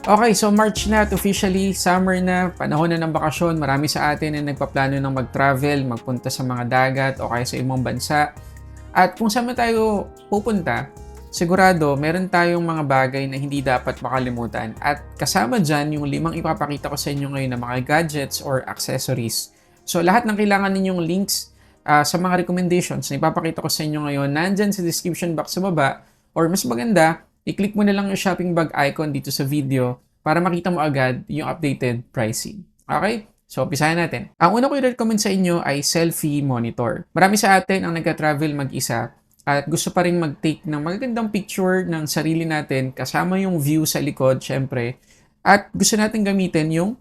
Okay, so March na at officially, summer na, panahon na ng bakasyon. Marami sa atin na nagpaplano ng mag-travel, magpunta sa mga dagat o kaya sa ibang bansa. At kung saan man tayo pupunta, sigurado meron tayong mga bagay na hindi dapat makalimutan. At kasama dyan yung 5 ipapakita ko sa inyo ngayon na mga gadgets or accessories. So lahat ng kailangan ninyong links sa mga recommendations na ipapakita ko sa inyo ngayon, nandyan sa description box sa baba. Or mas maganda, i-click mo na lang yung shopping bag icon dito sa video para makita mo agad yung updated pricing. Okay? So, umpisahan natin. Ang una ko i-recommend sa inyo ay selfie monitor. Marami sa atin ang nagka-travel mag-isa at gusto pa rin mag-take ng magagandang picture ng sarili natin kasama yung view sa likod, syempre. At gusto natin gamitin yung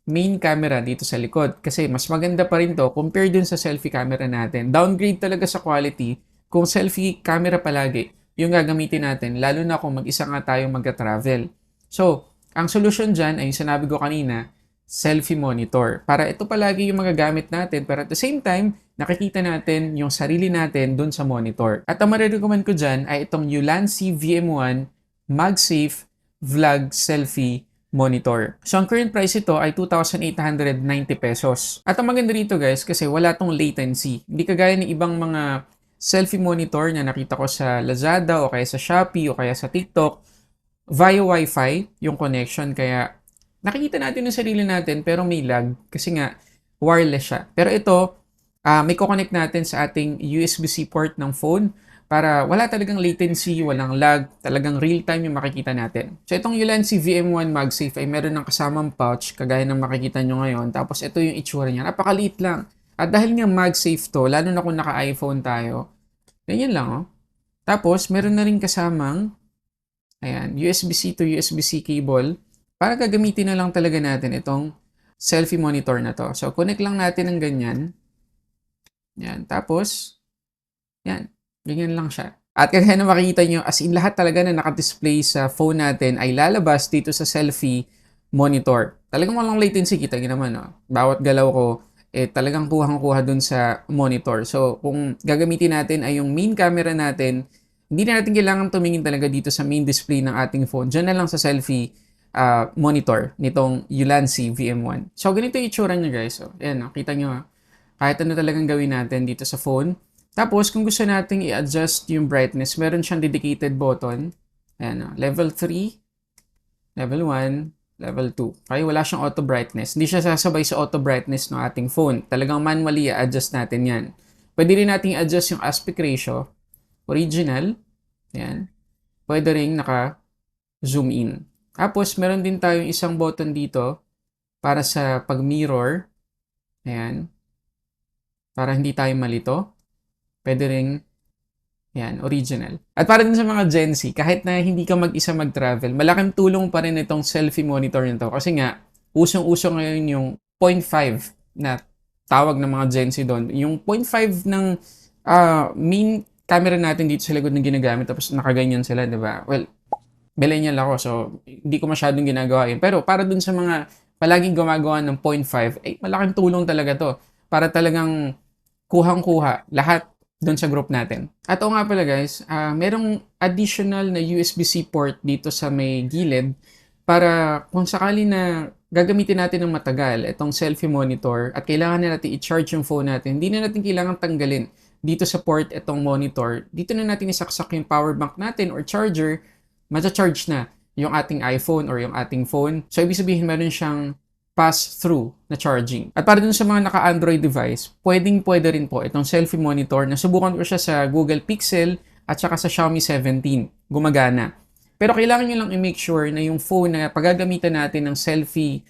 main camera dito sa likod kasi mas maganda pa rin to compared dun sa selfie camera natin. Downgrade talaga sa quality kung selfie camera palagi yung gagamitin natin, lalo na kung mag-isa nga tayong magka-travel. So, ang solution dyan ay yung sinabi ko kanina, selfie monitor. Para ito palagi yung magagamit natin, pero at the same time, nakikita natin yung sarili natin dun sa monitor. At ang marirecommend ko dyan ay itong Ulanzi VM1 MagSafe Vlog Selfie Monitor. So, ang current price ito ay 2,890 pesos. At ang maganda rito guys, kasi wala tong latency. Hindi kagaya ng ibang mga selfie monitor na nakita ko sa Lazada o kaya sa Shopee o kaya sa TikTok, via Wi-Fi yung connection. Kaya nakikita natin yung sarili natin pero may lag kasi nga wireless siya. Pero ito, may connect natin sa ating USB-C port ng phone para wala talagang latency, walang lag, talagang real-time yung makikita natin. So itong Ulanzi VM1 MagSafe ay meron ng kasamang pouch kagaya ng makikita nyo ngayon. Tapos ito yung itsura niya, napakaliit lang. At dahil nga MagSafe to, lalo na kung naka-iPhone tayo, ganyan lang oh. Tapos meron na rin kasamang ayan, USB-C to USB-C cable para gagamitin na lang talaga natin itong selfie monitor na to. So connect lang natin ng ganyan. Yan, tapos yan, ganyan lang siya. At kaya na makikita nyo, as in lahat talaga na nakadisplay sa phone natin ay lalabas dito sa selfie monitor. Talagang walang latency, kita nyo naman. Oh. Bawat galaw ko, talagang kuhang-kuha dun sa monitor. So, kung gagamitin natin ay yung main camera natin, hindi na natin kailangan tumingin talaga dito sa main display ng ating phone. Diyan na lang sa selfie monitor nitong Ulanzi VM1. So, ganito yung itsura nyo guys. So, ayan, kita nyo. Kahit ano talagang gawin natin dito sa phone. Tapos, kung gusto nating i-adjust yung brightness, meron siyang dedicated button. Ayan, level 3, level 1, level 2. Okay, wala siyang auto brightness. Hindi siya sasabay sa auto brightness ng ating phone. Talagang manually i-adjust natin yan. Pwede rin natin i-adjust yung aspect ratio. Original. Ayan. Pwede rin naka-zoom in. Tapos, meron din tayong isang button dito para sa pag-mirror. Ayan. Para hindi tayo malito. Pwede rin, yan, original. At para din sa mga Gen Z, kahit na hindi ka mag-isa mag-travel, malaking tulong pa rin itong selfie monitor nito. Kasi nga, usong-uso ngayon yung 0.5 na tawag ng mga Gen Z doon. Yung 0.5 ng main camera natin dito sa likod na ginagamit, tapos nakaganyan sila, di ba? Well, millennial ako, so hindi ko masyadong ginagawa yun. Pero para dun sa mga palaging gumagawa ng 0.5, malaking tulong talaga to. Para talagang kuhang-kuha lahat doon sa group natin. At o nga pala guys, merong additional na USB-C port dito sa may gilid para kung sakali na gagamitin natin ng matagal itong selfie monitor at kailangan na natin i-charge yung phone natin, hindi na natin kailangan tanggalin dito sa port itong monitor. Dito na natin isaksak yung power bank natin or charger, matcha-charge na yung ating iPhone or yung ating phone. So ibig sabihin meron siyang pass-through na charging. At para dun sa mga naka-Android device, pwedeng-pwede rin po itong selfie monitor. Nasubukan ko siya sa Google Pixel at saka sa Xiaomi 17. Gumagana. Pero kailangan nyo lang i-make sure na yung phone na paggagamitan natin ng selfie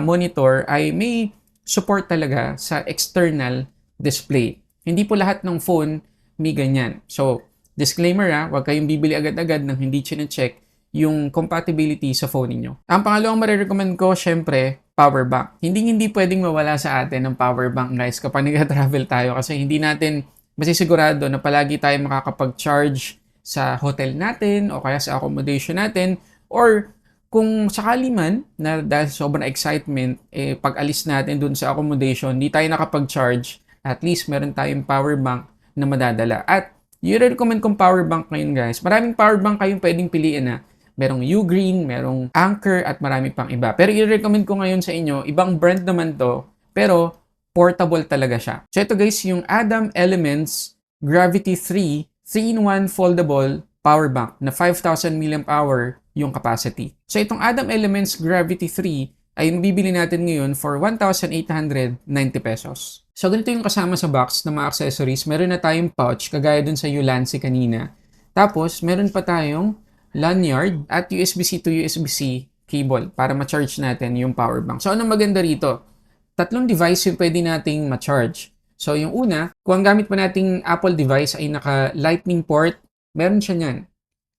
monitor ay may support talaga sa external display. Hindi po lahat ng phone may ganyan. So, disclaimer huwag kayong bibili agad-agad nang hindi chine-check yung compatibility sa phone niyo. Ang pangalawang marirecommend ko, syempre, power bank. Hindi pwedeng mawala sa atin ng power bank, guys, kapag nag-travel tayo kasi hindi natin masisigurado na palagi tayo makakapag-charge sa hotel natin o kaya sa accommodation natin or kung sakali man na dahil sobrang excitement, pag alis natin dun sa accommodation, hindi tayo nakapag-charge, at least meron tayong power bank na madadala. At i-recommend kong power bank ngayon guys. Maraming power bank kayong pwedeng piliin merong Ugreen, merong Anchor, at marami pang iba. Pero i-recommend ko ngayon sa inyo, ibang brand naman to, pero portable talaga siya. So ito guys, yung Adam Elements Gravity 3 3-in-1 foldable power bank na 5,000 mAh yung capacity. So itong Adam Elements Gravity 3 ay bibili natin ngayon for 1,890 pesos. So ganito yung kasama sa box ng mga accessories. Meron na tayong pouch kagaya dun sa Ulanzi kanina. Tapos meron pa tayong lanyard at USB-C to USB-C cable para ma-charge natin yung power bank. So anong maganda rito? Tatlong device yung pwede nating ma-charge. So, yung una, kung ang gamit pa nating Apple device ay naka-Lightning port, meron siya niyan.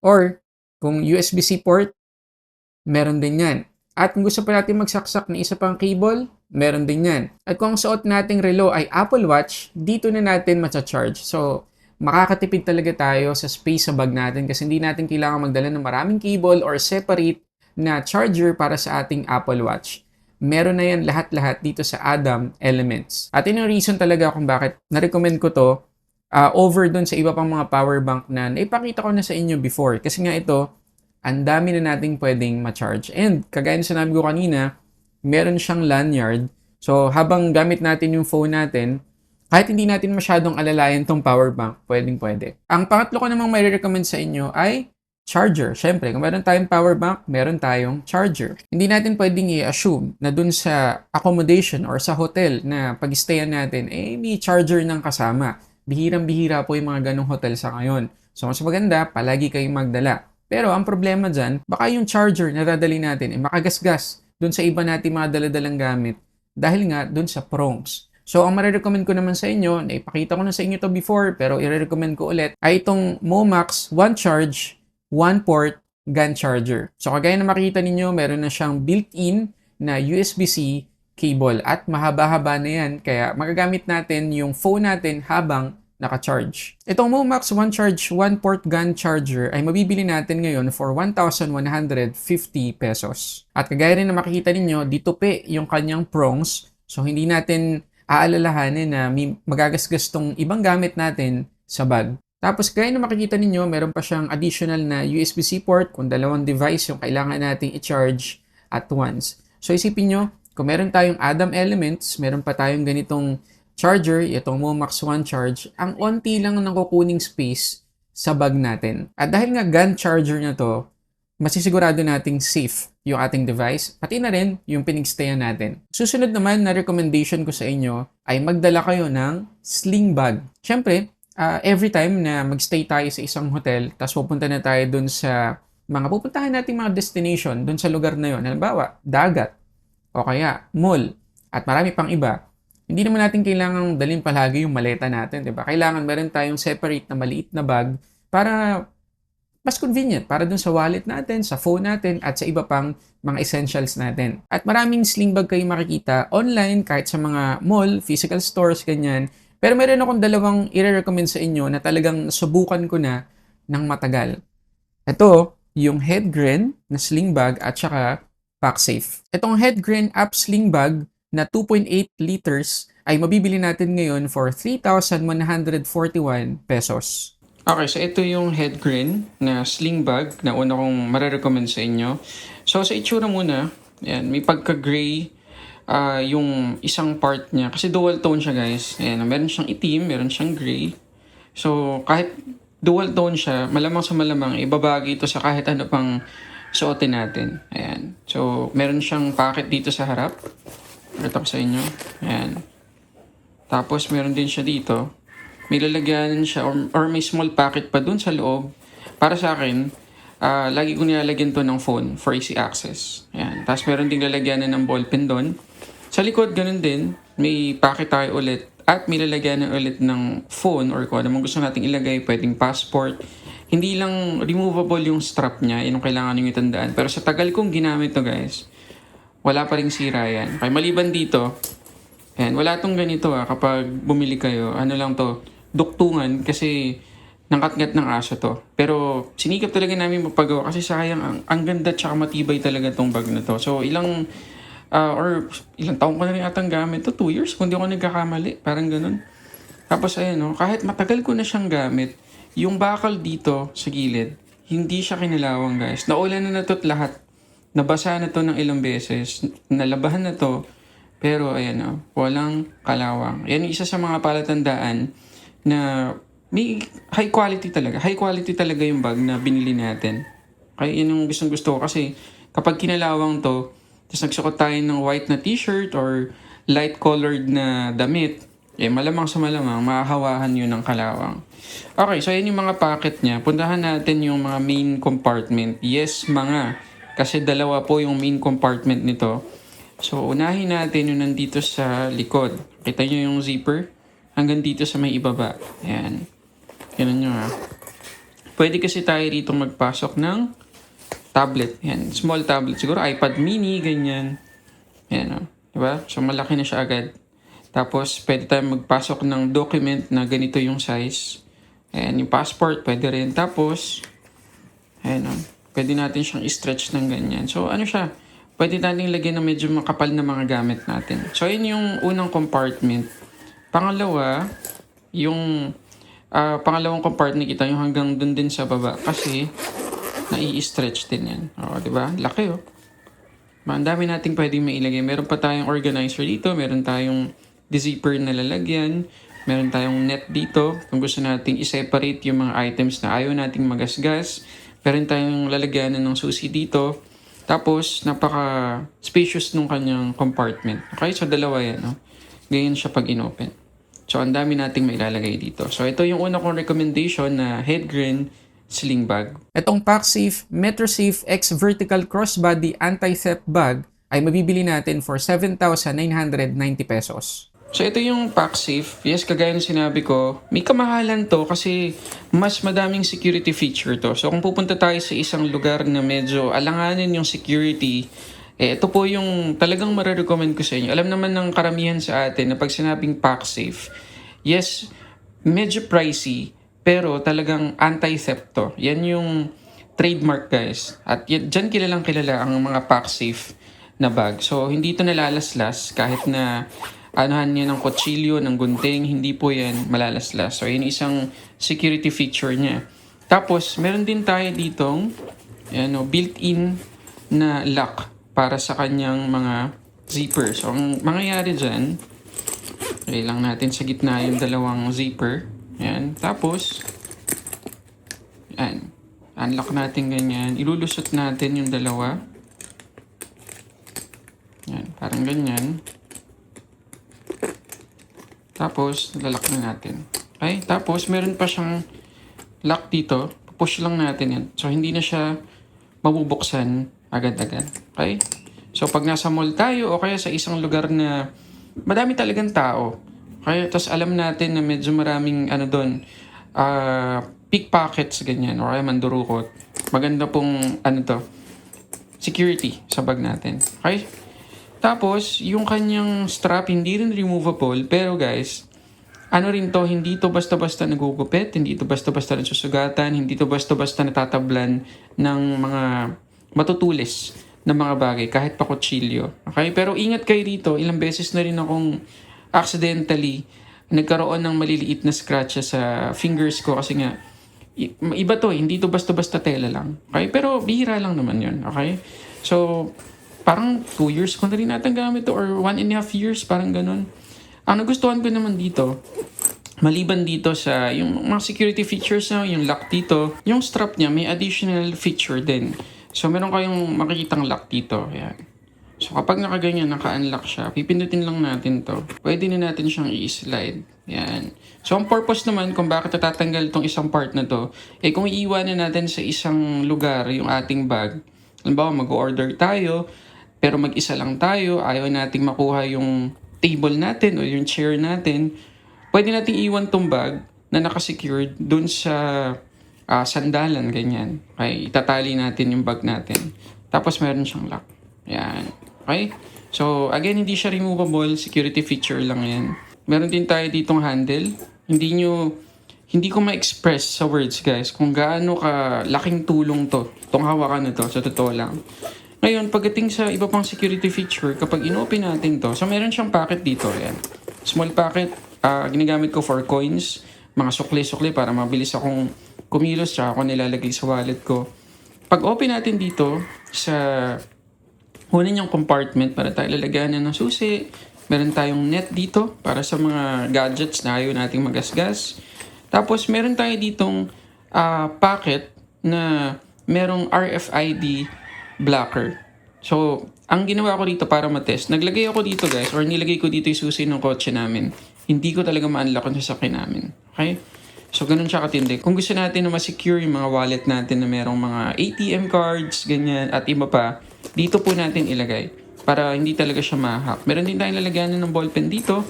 Or, kung USB-C port, meron din yan. At kung gusto pa natin magsaksak ng isa pang cable, meron din yan. At kung ang suot nating relo ay Apple Watch, dito na natin ma-charge. So, makakatipid talaga tayo sa space sa bag natin kasi hindi natin kailangan magdala ng maraming cable or separate na charger para sa ating Apple Watch. Meron na yan lahat-lahat dito sa Adam Elements. At yun yung reason talaga kung bakit na-recommend ko to over dun sa iba pang mga power bank na naipakita ko na sa inyo before. Kasi nga ito, ang dami na nating pwedeng ma-charge. And kagaya na sinabi ko kanina, meron siyang lanyard. So habang gamit natin yung phone natin, kahit hindi natin masyadong alalayan tong power bank, pwedeng-pwede. Ang pangatlo ko namang may recommend sa inyo ay charger. Siyempre, kung meron tayong power bank, meron tayong charger. Hindi natin pwedeng i-assume na dun sa accommodation or sa hotel na pag-stayan natin, may charger ng kasama. Bihirang-bihira po yung mga ganong hotel sa ngayon. So, mas maganda, palagi kayong magdala. Pero ang problema dyan, baka yung charger na dadali natin makagasgas dun sa iba natin mga daladalang gamit dahil nga dun sa prongs. So, ang marirecommend ko naman sa inyo, na ipakita ko na sa inyo to before, pero i-recommend ko ulit, ay itong Momax One Charge 1-port GAN charger. So kagaya na makikita ninyo, meron na siyang built-in na USB-C cable at mahaba-haba na yan kaya magagamit natin yung phone natin habang naka-charge. Itong Momax One Charge 1-port GAN charger ay mabibili natin ngayon for 1,150 pesos. At kagaya rin na makikita ninyo, dito yung kanyang prongs. So hindi natin aalalahanin na magagasgas tong ibang gamit natin sa bag. Tapos kaya na makikita ninyo, meron pa siyang additional na USB-C port kung dalawang device yung kailangan nating i-charge at once. So isipin nyo, kung meron tayong Adam Elements, meron pa tayong ganitong charger, itong Momax One Charge, ang onti lang ng kukuning space sa bag natin. At dahil nga GAN charger na to, masisigurado nating safe yung ating device, pati na rin yung pinigstayan natin. Susunod naman na recommendation ko sa inyo ay magdala kayo ng sling bag. Siyempre, every time na magstay tayo sa isang hotel, tapos pupunta na tayo dun sa mga pupuntahan nating mga destination dun sa lugar na yon. Halimbawa, dagat, o kaya mall, at marami pang iba. Hindi naman natin kailangang dalhin palagi yung maleta natin, di ba? Kailangan meron tayong separate na maliit na bag para mas convenient para dun sa wallet natin, sa phone natin, at sa iba pang mga essentials natin. At maraming sling bag kayo makikita online, kahit sa mga mall, physical stores, ganyan. Pero meron akong dalawang i-recommend sa inyo na talagang subukan ko na ng matagal. Ito, yung Headgren na sling bag at saka PackSafe. Itong Headgren App Sling Bag na 2.8 liters ay mabibili natin ngayon for 3,141 pesos. Okay, so ito yung Headgren na sling bag na una kong marirecommend sa inyo. So sa itsura muna, yan, may pagka-gray yung isang part niya. Kasi dual tone siya guys. Ayan, meron siyang itim, meron siyang gray. So kahit dual tone siya, malamang sa malamang, ibabagay ito sa kahit ano pang suotin natin. Ayan. So meron siyang pocket dito sa harap. Ito ko sa inyo. Ayan. Tapos meron din siya dito. May lalagyanan siya or may small pocket pa dun sa loob. Para sa akin, lagi ko nilalagyan to ng phone for easy access. Ayan. Tapos meron din lalagyanan ng ballpen doon. Sa likod, ganun din. May pocket tayo ulit. At may lalagyanan ulit ng phone or kung ano mong gusto nating ilagay. Pwedeng passport. Hindi lang removable yung strap niya. Yun yung kailangan nyo itandaan. Pero sa tagal kong ginamit to guys, wala pa ring sira yan. Okay, maliban dito, ayan, wala tong ganito kapag bumili kayo. Ano lang to, duktungan kasi nangkatngat ng aso to. Pero sinikap talaga namin mapagawa kasi sayang ang ganda tsaka matibay talaga tong bag na to. So ilang taon ko na rin atang gamit to, 2 years kung di ako nagkakamali, parang ganun. Tapos ayan kahit matagal ko na siyang gamit, yung bakal dito sa gilid, hindi siya kinalawang guys. Naulan na to't lahat. Nabasa na to ng ilang beses. Nalabahan na to. Pero ayan o, walang kalawang. Yan yung isa sa mga palatandaan na may high quality talaga. High quality talaga yung bag na binili natin. Kaya yun yung gustong gusto ko kasi kapag kinalawang to, tapos nagsuot tayo ng white na t-shirt or light colored na damit, malamang sa malamang, mahahawahan yun ng kalawang. Okay, so yan yung mga packet niya. Puntahan natin yung mga main compartment. Yes, mga. Kasi dalawa po yung main compartment nito. So, unahin natin yung nandito sa likod. Kita nyo yung zipper? Hanggang dito sa may ibaba. Ayan. Ganun nyo ha. Pwede kasi tayo rito magpasok ng tablet. Ayan. Small tablet. Siguro iPad mini, ganyan. Ayan o. Diba? So, malaki na siya agad. Tapos, pwede tayo magpasok ng document na ganito yung size. Ayan. Yung passport, pwede rin. Tapos, ayan o. Pwede natin siyang i-stretch ng ganyan. So, ano siya? Pwede natin lagyan ng medyo makapal na mga gamit natin. So, yun yung unang compartment. Pangalawa, yung pangalawang compartment kita yung hanggang dun din sa baba. Kasi, nai-stretch din yan. O, diba? Laki o. Ang dami nating pwedeng mailagay. Meron pa tayong organizer dito. Meron tayong zipper na lalagyan. Meron tayong net dito. Kung gusto nating i-separate yung mga items na ayaw nating magasgas. Meron tayong lalagyanan ng susi dito. Tapos, napaka-spacious nung kanyang compartment. Okay? So, dalawa yan. No? Ganyan siya pag inopen. So, ang dami nating mailalagay dito. So, ito yung una kong recommendation na Hedgren sling bag. Itong PacSafe MetroSafe X Vertical Crossbody Anti-Theft Bag ay mabibili natin for 7,990 pesos. So, ito yung PacSafe. Yes, kagaya ng sinabi ko, may kamahalan to kasi mas madaming security feature to. So, kung pupunta tayo sa isang lugar na medyo alanganin yung security, ito po yung talagang marirecommend ko sa inyo. Alam naman ng karamihan sa atin na pag sinabing PacSafe, yes, medyo pricey, pero talagang anti-theft to. Yan yung trademark guys. At dyan kilalang kilala ang mga PacSafe na bag. So, hindi ito nalalaslas kahit na anuhan niya ng kutsilyo, ng gunting, hindi po yan malalaslas. So, yun isang security feature niya. Tapos, meron din tayo ditong built-in na lock para sa kanyang mga zipper. So, ang mangyayari dyan, lagay lang natin sa gitna yung dalawang zipper. Yan. Tapos, yan. Unlock natin ganyan. Ilulusot natin yung dalawa. Yan. Parang ganyan. Tapos, lalak na natin. Okay? Tapos, meron pa siyang lock dito. Push lang natin yan. So, hindi na siya mabubuksan agad-agad. Okay? So, pag nasa mall tayo o kaya sa isang lugar na madami talagang tao, okay? Tapos, alam natin na medyo maraming pickpockets, ganyan, or kaya mandurukot. Maganda pong, security sa bag natin. Okay? Tapos, yung kanyang strap, hindi rin removable. Pero guys, hindi to basta-basta nagugupit, hindi to basta-basta nagsusugatan, hindi to basta-basta natatablan ng mga matutulis na mga bagay, kahit pa kutsilyo. Okay? Pero ingat kayo dito, ilang beses na rin akong accidentally nagkaroon ng maliliit na scratches sa fingers ko kasi nga, iba to, hindi to basta-basta tela lang. Okay? Pero bihira lang naman yun. Okay? So, parang 2 years ko na rin natin gamit to or 1.5 years, parang ganun. Ang nagustuhan ko naman dito, maliban dito sa yung mga security features na yung lock dito, yung strap niya may additional feature din. So, meron kayong makikitang lock dito. Ayan. So, kapag nakaganyan, naka-unlock siya, pipindutin lang natin to. Pwede na natin siyang i-slide. Ayan. So, ang purpose naman kung bakit natatanggal itong isang part na to, kung iiwanan natin sa isang lugar yung ating bag, halimbawa mag-order tayo, pero mag-isa lang tayo, ayaw nating makuha yung table natin o yung chair natin, pwede nating iwan tong bag na nakasecured dun sa sandalan, ganyan. Okay, itatali natin yung bag natin. Tapos meron siyang lock. Yan. Okay? So, again, hindi siya removable. Security feature lang yan. Meron din tayo ditong handle. Hindi ko ma-express sa words, guys, kung gaano ka laking tulong to. Itong hawakan na to, sa totoo lang. Ngayon, pagdating sa iba pang security feature, kapag in-open natin to, so meron siyang packet dito. Ayan. Small packet, ginagamit ko for coins, mga sukli-sukli para mabilis akong kumilos, tsaka ako nilalagay sa wallet ko. Pag open natin dito sa una niyang compartment para tayo lalagyan ng susi, meron tayong net dito para sa mga gadgets na ayaw nating magasgas. Tapos meron tayo ditong packet na merong RFID blocker. So, ang ginawa ko dito para matest, naglagay ako dito guys, or nilagay ko dito yung susi ng kotse namin. Hindi ko talaga ma-unlock yung sasakyan namin. Okay? So, ganun siya katindi. Kung gusto natin na ma-secure yung mga wallet natin na merong mga ATM cards, ganyan, at iba pa, dito po natin ilagay para hindi talaga siya ma-hack. Meron din tayong lalagyanan ng ballpen dito.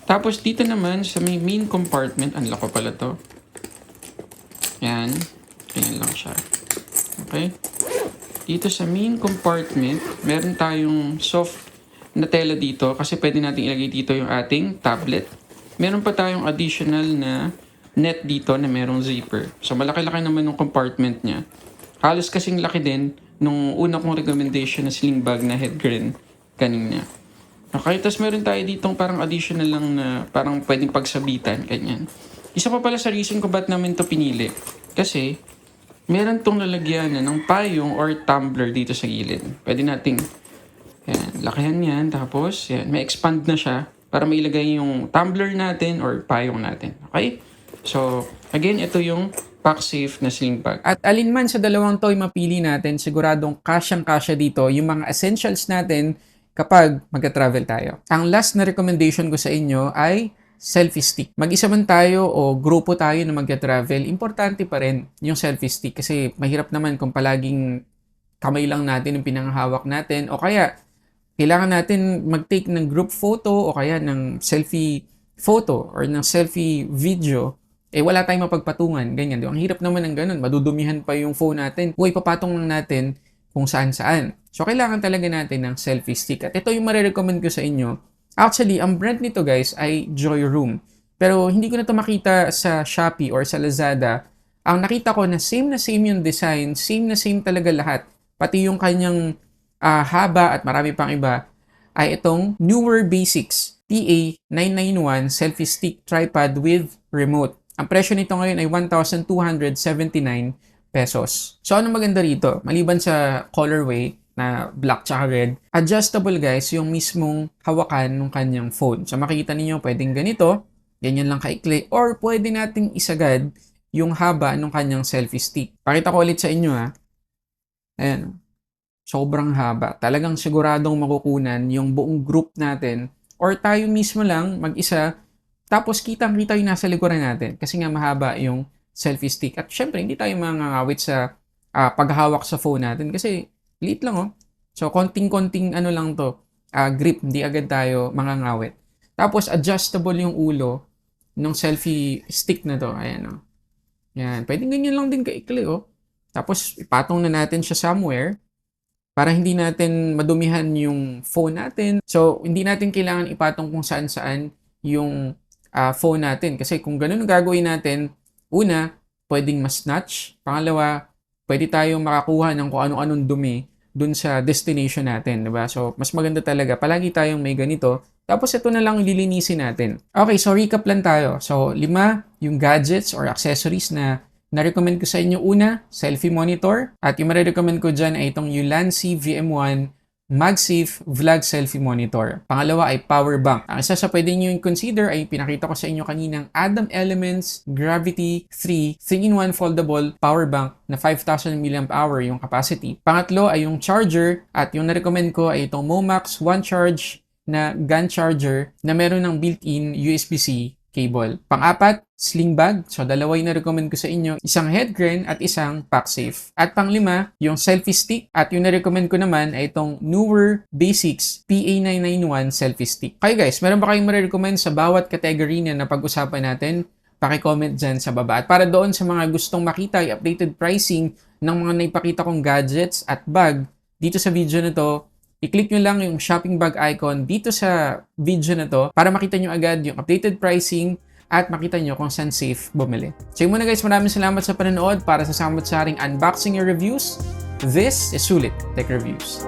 Tapos dito naman sa main compartment, unlock ko pala to. Yan. Ganyan lang siya. Okay? Dito sa main compartment, meron tayong soft na tela dito kasi pwede natin ilagay dito yung ating tablet. Meron pa tayong additional na net dito na merong zipper. So, malaki-laki naman yung compartment niya. Halos kasing laki din nung una kong recommendation na sling bag na headgear kanina. Okay, tapos meron tayo ditong parang additional lang na parang pwedeng pagsabitan, ganyan. Isa pa pala sa reason ko ba't namin to pinili. Kasi, meron tong lalagyan ng payong or tumbler dito sa gilid. Pwede nating, yan, lakihan yan. Tapos, yan, may expand na siya para mailagay yung tumbler natin or payong natin. Okay? So, again, ito yung pack-safe na sling bag. At alinman sa dalawang toy mapili natin, siguradong kasyang-kasya dito yung mga essentials natin kapag mag-travel tayo. Ang last na recommendation ko sa inyo ay selfie stick. Mag-isa man tayo o grupo tayo na mag-travel, importante pa rin yung selfie stick kasi mahirap naman kung palaging kamay lang natin yung pinanghahawak natin o kaya kailangan natin mag-take ng group photo o kaya ng selfie photo or ng selfie video. Wala tayong mapagpatungan, ganyan. Ang hirap naman ng ganun, madudumihan pa yung phone natin. Ipapatong lang natin kung saan-saan. So, kailangan talaga natin ng selfie stick. At ito yung marirecommend ko sa inyo. Actually, ang brand nito guys ay Joy Room. Pero hindi ko na ito makita sa Shopee or sa Lazada. Ang nakita ko na same yung design, same talaga lahat. Pati yung kanyang haba at marami pang iba ay itong Newer Basics PA991 Selfie Stick Tripod with Remote. Ang presyo nito ngayon ay 1,279 pesos. So, ano maganda rito? Maliban sa colorway na black tsaka red, adjustable guys yung mismong hawakan ng kanyang phone. So, makikita ninyo pwedeng ganito, ganyan lang kaikli, or pwede nating isagad yung haba ng kanyang selfie stick. Pakita ko ulit sa inyo ha. Ayan. Sobrang haba. Talagang siguradong makukunan yung buong group natin or tayo mismo lang mag-isa. Tapos kitang-kita yung nasa likuran natin kasi nga mahaba yung selfie stick. At syempre, hindi tayo mangangawit sa paghahawak sa phone natin kasi liit lang oh. So, konting-konting ano lang to, grip, hindi agad tayo mangangawit. Tapos, adjustable yung ulo ng selfie stick na to. Ayan oh. Yan. Pwedeng ganyan lang din kaikli oh. Tapos, ipatong na natin siya somewhere para hindi natin madumihan yung phone natin. So, hindi natin kailangan ipatong kung saan-saan yung phone natin. Kasi kung ganun ang gagawin natin, una, pwedeng ma-snatch. Pangalawa, pwede tayong makakuha ng kung ano-anong dumi dun sa destination natin. Diba? So, mas maganda talaga. Palagi tayong may ganito. Tapos, ito na lang lilinisin natin. Okay, so recap lang tayo. So, 5 yung gadgets or accessories na na-recommend ko sa inyo. Una, selfie monitor. At yung marirecommend ko dyan ay itong Ulanzi VM1 MagSafe Vlog Selfie Monitor. Pangalawa ay power bank. Ang isa sa pwede nyo yung consider ay pinakita ko sa inyo kaninang Adam Elements Gravity 3 3-in-1 foldable power bank na 5,000 mAh yung capacity. Pangatlo ay yung charger at yung na-recommend ko ay itong Momax One Charge na gun charger na meron ng built-in USB-C cable. Pang-apat, sling bag. So, dalawa yung na-recommend ko sa inyo. Isang headgear at isang pack-safe. At pang-5, yung selfie stick. At yung na-recommend ko naman ay itong Newer Basics PA991 selfie stick. Okay guys, meron ba kayong ma-recommend sa bawat category na napag-usapan natin? Paki-comment dyan sa baba. At para doon sa mga gustong makita yung updated pricing ng mga naipakita kong gadgets at bag dito sa video na to, i-click nyo lang yung shopping bag icon dito sa video na to para makita nyo agad yung updated pricing at makita nyo kung saan safe bumili. So yun muna guys, maraming salamat sa panonood para sa samot-saring unboxing and reviews. This is Sulit Tech Reviews.